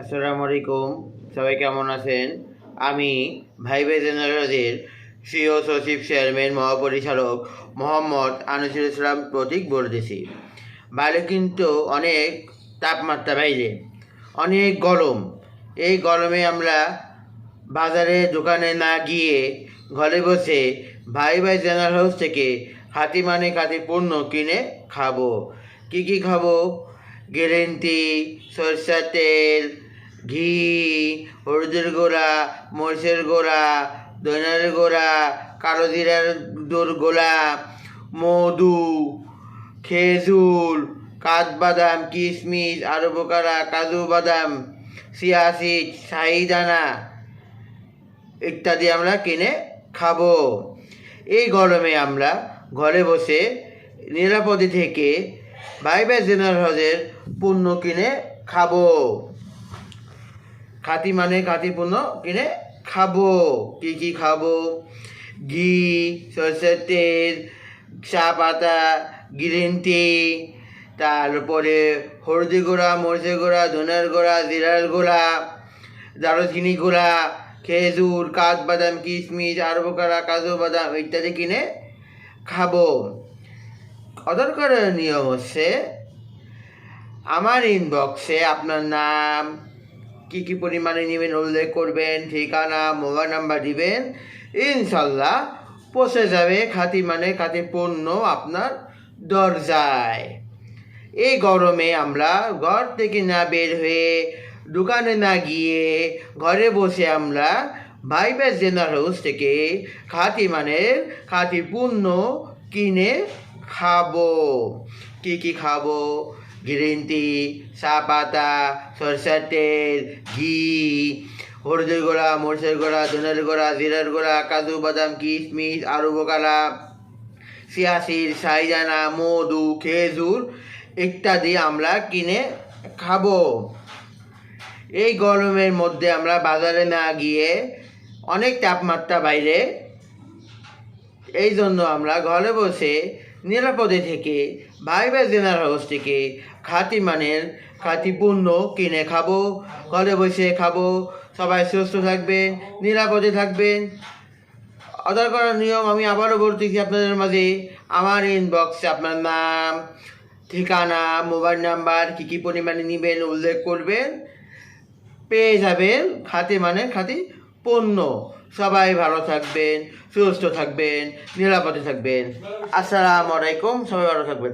আসসালামু আলাইকুম, সবাই কেমন আছেন? আমি ভাইবে জেনারেলের সিও সচিব চেয়ারম্যান মহাপরিচালক মোহাম্মদ আনিসুল ইসলাম প্রতীক বলতেছি। বাইরে কিন্তু অনেক তাপমাত্রা, বাইরে অনেক গরম। এই গরমে আমরা বাজারে দোকানে না গিয়ে ঘরে বসে ভাই জেনারেল হাউস থেকে হাতি পণ্য কিনে খাবো। কি কি খাবো? গ্যারেন্টি, সরষের তেল, ঘি, হলুদের গুঁড়া, মরিচের গুঁড়া, ধনের গুঁড়া, কালো জিরার গুঁড়া, মধু, খেজুর, কাঠবাদাম, কিশমিশ, আলু বোখারা, কাজু বাদাম, চিয়া সিড, শাহিদানা ইত্যাদি আমরা কিনে খাবো। এই গরমে আমরা ঘরে বসে নিরাপদে থেকে ভাইবে জেনারেল হাউসের পণ্য কিনে খাবো। খাঁটি পণ্য কিনে খাবো। কি কি খাবো? ঘি, সরষের তেল, চা পাতা, গ্রিন টি, তারপরে হলদি গুঁড়া, মরিচের গুঁড়া, ধনের গুঁড়া, জিরার গুঁড়া, দারুচিনি গুঁড়া, খেজুর, কাঠবাদাম, কিশমিশ, আলু বোখারা, কাজু বাদাম ইত্যাদি কিনে খাবো। অর্ডার করার নিয়ম হচ্ছে, আমার ইনবক্সে আপনার নাম, কী কী পরিমাণে নেবেন উল্লেখ করবেন, ঠিকানা, মোবাইল নাম্বার দিবেন। ইনশাল্লাহ পৌঁছে যাবে খাঁটি পণ্য আপনার দরজায়। এই গরমে আমরা ঘর থেকে না বের হয়ে, দোকানে না গিয়ে, ঘরে বসে আমরা ভাইবে জেনারেল হাউস থেকে খাঁটি পণ্য কিনে খাবো। কি কি খাবো? গ্রিন টি, চা পাতা, সরষের তেল, ঘি, হলুদের গুঁড়া, মরিচের গুঁড়া, ধনের গুঁড়া, জিরার গুঁড়া, কাজু বাদাম, কিশমিশ, আলু বোখারা, চিয়া সিড, শাহিদানা, মধু, খেজুর ইত্যাদি আমরা কিনে খাবো। এই গরমের মধ্যে আমরা বাজারে না গিয়ে, অনেক তাপমাত্রা বাইরে, এই জন্য আমরা ঘরে বসে নিরাপদে থেকে ভাইবে জেনারেল হাউস থেকে খাঁটি পণ্য কিনে খাবো। ঘরে বসে খাবো। সবাই সুস্থ থাকবেন, নিরাপদে থাকবেন। অর্ডার করার নিয়ম আমি আবারও বলতেছি আপনাদের মাঝে, আমার ইনবক্সে আপনার নাম, ঠিকানা, মোবাইল নাম্বার, কী কী পরিমাণে নেবেন উল্লেখ করবেন। পেয়ে যাবেন খাঁটি পণ্য। সবাই ভালো থাকবেন, সুস্থ থাকবেন, নিরাপদে থাকবেন। আসসালামু আলাইকুম, সবাই ভালো থাকবেন।